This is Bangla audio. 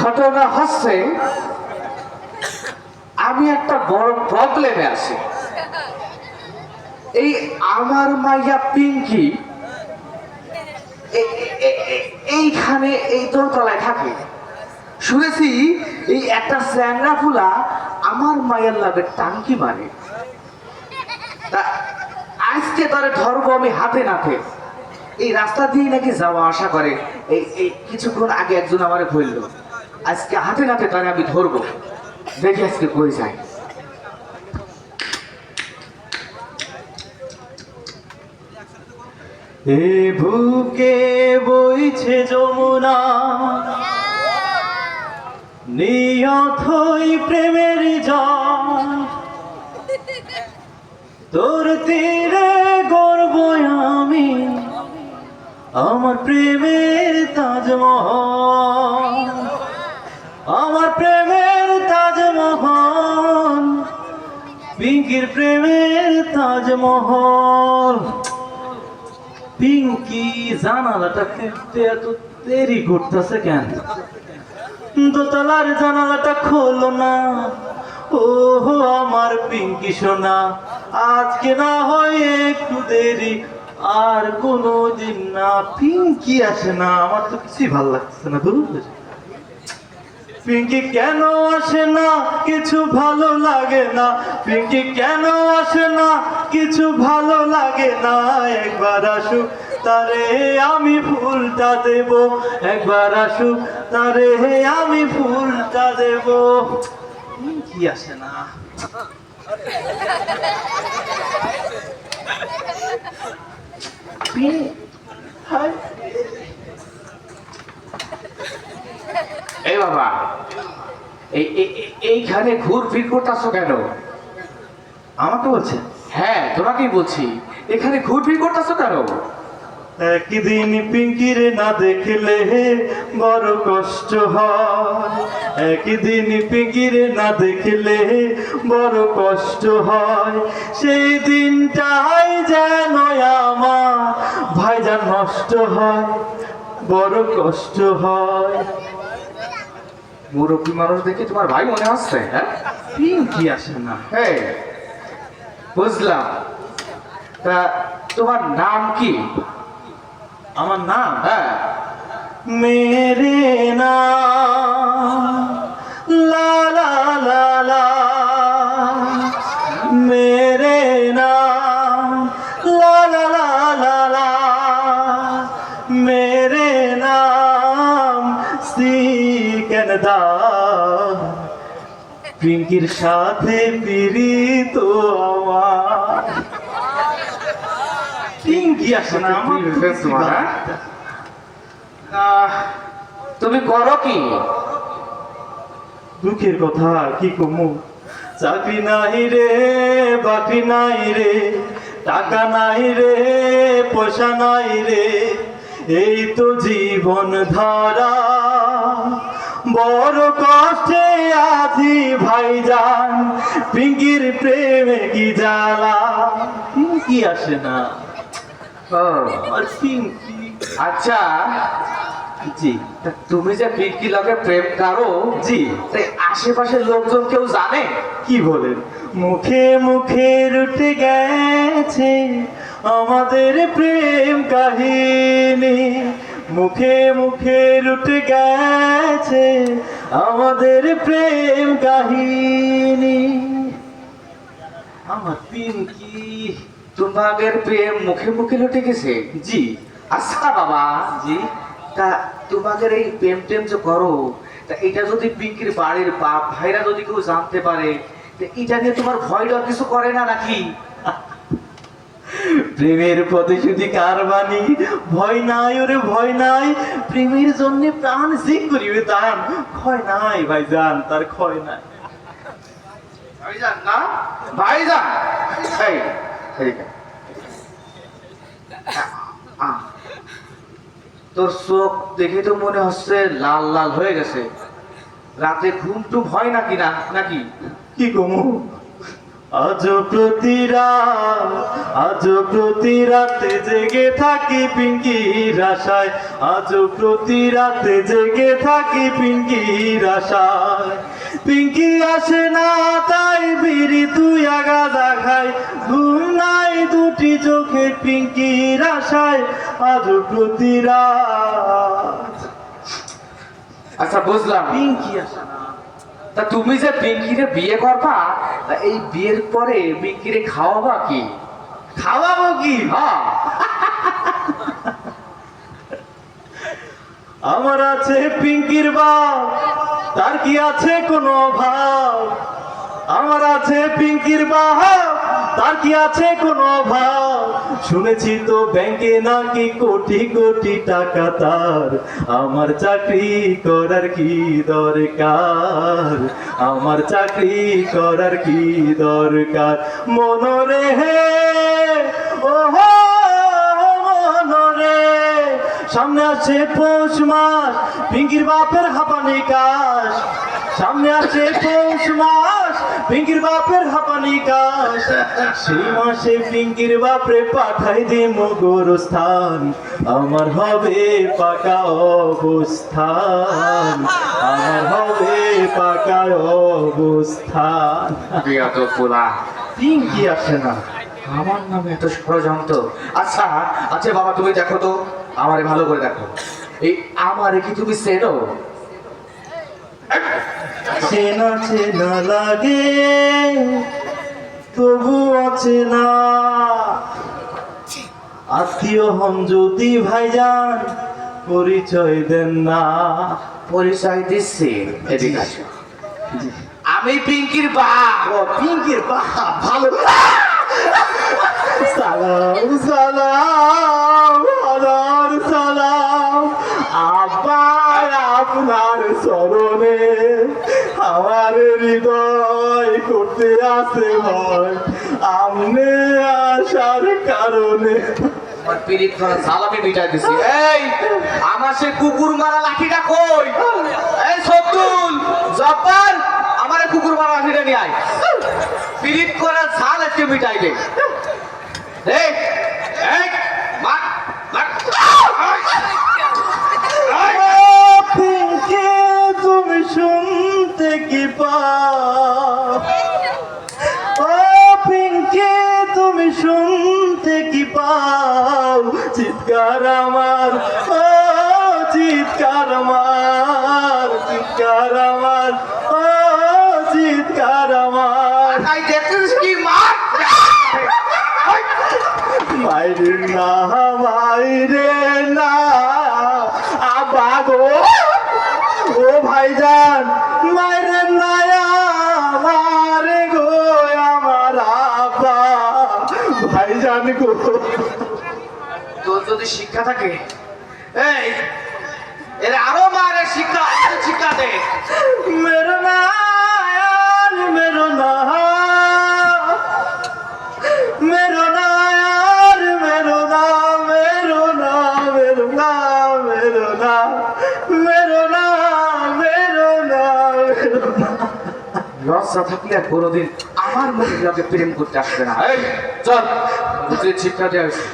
ঘটনা হচ্ছে আমি একটা বড় প্রবলেমে আছি। এই আমার মাইয়া পিঙ্কি এইখানে এই দোতলায় থাকে। শুনেছি এই একটা স্যাংরা ফুলা আমার মায়ের লাগে টাঙ্কি মারে। তা আজকে তারে ধরবো আমি হাতে নাতে। এই রাস্তা দিয়ে নাকি যাওয়া আসা করে। এই কিছুক্ষণ আগে একজন আমারে বলল, আজকে হাতে নাতে তারে আমি ধরবো, দেখি আজকে কই যায়। এ বুকে বইছে যমুনা, নিয়তই প্রেমের জল, তোর তীরে গর্ব আমি আমার প্রেমের তাজমহল, আমার প্রেমের তাজমহল, পিঙ্কির প্রেমের তাজমহল। পিঙ্কি জানালাটা খুলতে এত দেরি করতেছে কেন? দোতলার জানালাটা খোলো না, ও আমার পিঙ্কি সোনা, আজকে না হয় একটু দেরি, আর কোনো দিন না। পিঙ্কি আসে না, আমার তো কিছুই ভালো লাগছে না। পিঙ্কি কেন আসে না, কিছু ভালো লাগে না। পিঙ্কি কেন আসে না, কিছু ভালো লাগে না। একবার আসুক তারে আমি ফুলটা দেব, একবার আসুক তারে আমি ফুলটা দেব। পিঙ্কি আসে না। এই বাবা, এইখানে ঘুরফির করতেছো কেন? আমাকে বলছে? হ্যাঁ, তোমাকেই বলছি, এখানে ঘুরফির করতেছো কেন? একদিন পিঙ্কির না দেখলে বড় কষ্ট হয়, একদিন পিঙ্কির না দেখলে বড় কষ্ট হয়। সেই দিনটাই যেন আমার ভাইজান নষ্ট হয়, বড় কষ্ট হয়। মুরব্বী মানুষ দেখে তোমার ভাই মনে হচ্ছে? হ্যাঁ, পিঙ্কি আসে না। হ্যাঁ, বুঝলাম। তা তোমার নাম কি? আমার নাম? হ্যাঁ, মেরে নাম লা লা লা লা, মেরে নাম লা লা লা লা লা, মেরে নাম সিকন্দা। পিঙ্কির সাথে পিরিত আমার। পিঙ্কি আসে না আমার। তুমি করো কি? দুঃখের কথা কি কমু, চাকরি নাই রে, বাকরি নাই রে, টাকা নাই রে, পয়সা নাই রে, এই তো জীবন ধারা। বড় কষ্টে আছি ভাইজান, পিঙ্কির প্রেমে কি জ্বালা। পিঙ্কি আসে না। আর পিঙ্কি। আচ্ছা, জি, তা তুমি যে পিঙ্কি লগে প্রেম করো, জি, তাই আশেপাশের লোকজন কেউ জানে? কি বলেন? মুখে মুখে রুটে গেছে আমাদের প্রেম কাহিনী, মুখে মুখে রুটে গেছে আমাদের প্রেম কাহিনী। আমার পিঙ্কি। তোমাদের প্রেম মুখে মুখে লুটে গেছে? জি। আচ্ছা বাবা, জি। তা তোমাদের এই প্রেম টেম যে করো, তা এটা যদি পিঙ্কির বাড়ির বাপ ভাইরা যদি কেউ জানতে পারে, তা এটা নিয়ে তোমার ভয় ডর কিছু করে না নাকি? প্রেমের প্রতিশ্রুতি কার বাণী, ভয় নাই ওরে ভয় নাই, প্রেমের জন্য প্রাণ জিক করিবে দান। ক্ষয় নাই ভাইজান, তার ক্ষয় নাই। ভাইজান না, ভাইজান, এই এদিকে। তোর চোখ দেখে তো মনে হচ্ছে লাল লাল হয়ে গেছে। রাতে ঘুম টুম হয় নাকি না নাকি? কি কমু, আজ প্রতি রাতে জেগে থাকি পিঙ্কির আশায়, আজ প্রতি রাতে জেগে থাকি পিঙ্কির আশায়। পিঙ্কি আসে না তাই বিড়ি তুই গাঁজা খাই, ঘুম নাই দুটি চোখে পিঙ্কির আশায়, আজ প্রতি রাত। আচ্ছা বুঝলাম, পিঙ্কি আসে না। তা তুমি যে পিঙ্কিরে বিয়ে করবা, তা এই বিয়ের পরে পিঙ্কিরে খাওয়াবা কি? খাওয়াবো কি? হ্যাঁ, আমার আছে পিঙ্কির বাপ, তার কি আছে কোনো অভাব? আমার আছে পিঙ্কির বাপ, তার কি আছে কোনো অভাব? শুনেছি তো ব্যাংকে নাকি কোটি কোটি টাকা তার, আমার চাকরি করার কি দরকার? আমার চাকরি করার কি দরকার? মনরে হে ও মনরে, সামনে আছে পৌষ মাস, পিঙ্কির বাপের হাঁপানি কাশ। সামনে আছে পৌষ মাস, পিঙ্কির বাপের হাঁপানি কাশ। সেই মাসে পিঙ্কির বাপরে পাঠাই দিম গোরস্থান, আমার হবে পাকা অবস্থান, আমার হবে পাকা অবস্থান। বিয়া তো পোলা, পিঙ্কি আসে না। আমার নামে এত ষড়যন্ত্র। আচ্ছা আচ্ছা বাবা, তুমি দেখো তো, আমারে ভালো করে দেখো, এই আমারে কি তুমি চেনো? চেনা চেনা লাগে তবু অচেনা, আত্মীয় হন যদি ভাইজান পরিচয় দেন না। পরিচয় দিচ্ছি, এদিকে আসো। আমি পিঙ্কির বাপ। ও পিঙ্কির বাপ, ভালো। সালাম সালাম আদার সালাম, আবার আপনার চরণে আমার হৃদয় করতে আসে ভয়, আমনে আসার কারণে। আমার পিরিত করা সালামি মিটাই দিছি। এই আমার সে কুকুর মারা লাঠিটা কই? এই সতুল জব্বার, আমার কুকুর মারা লাঠিটা নিয়ে আয়। পিরিত করা ঝাল আজকে মিটাই দে। এই এই মার মার। পিঙ্কি তুমি শুনতে কি পাও? ও পিঙ্কি তুমি শুনতে কি পাও? চিৎকার আমার, ও চিৎকার আমার, চিৎকার আমার, ও চিৎকার আমার। তাই দেখছিস কি মার? মাইরে না মাইরে না আবাগো, ও ভাইজান মাইরে না আমার গো, আমার আব্বা ভাইজান গো। তোর যদি শিক্ষা থাকে, এই এর আরো মারে শিক্ষা, আরো শিক্ষা দে। মেরো না মেরো না মেরো না মেরো না মেরো না মেরো না মেরো না মেরো না মেরো না মেরো না। লজ্জা থাকলে আর কোনোদিন আমার মুখের লগে প্রেম করতে আসবে না। এই চল, বুঝলি শিক্ষা দেওয়া হয়েছে।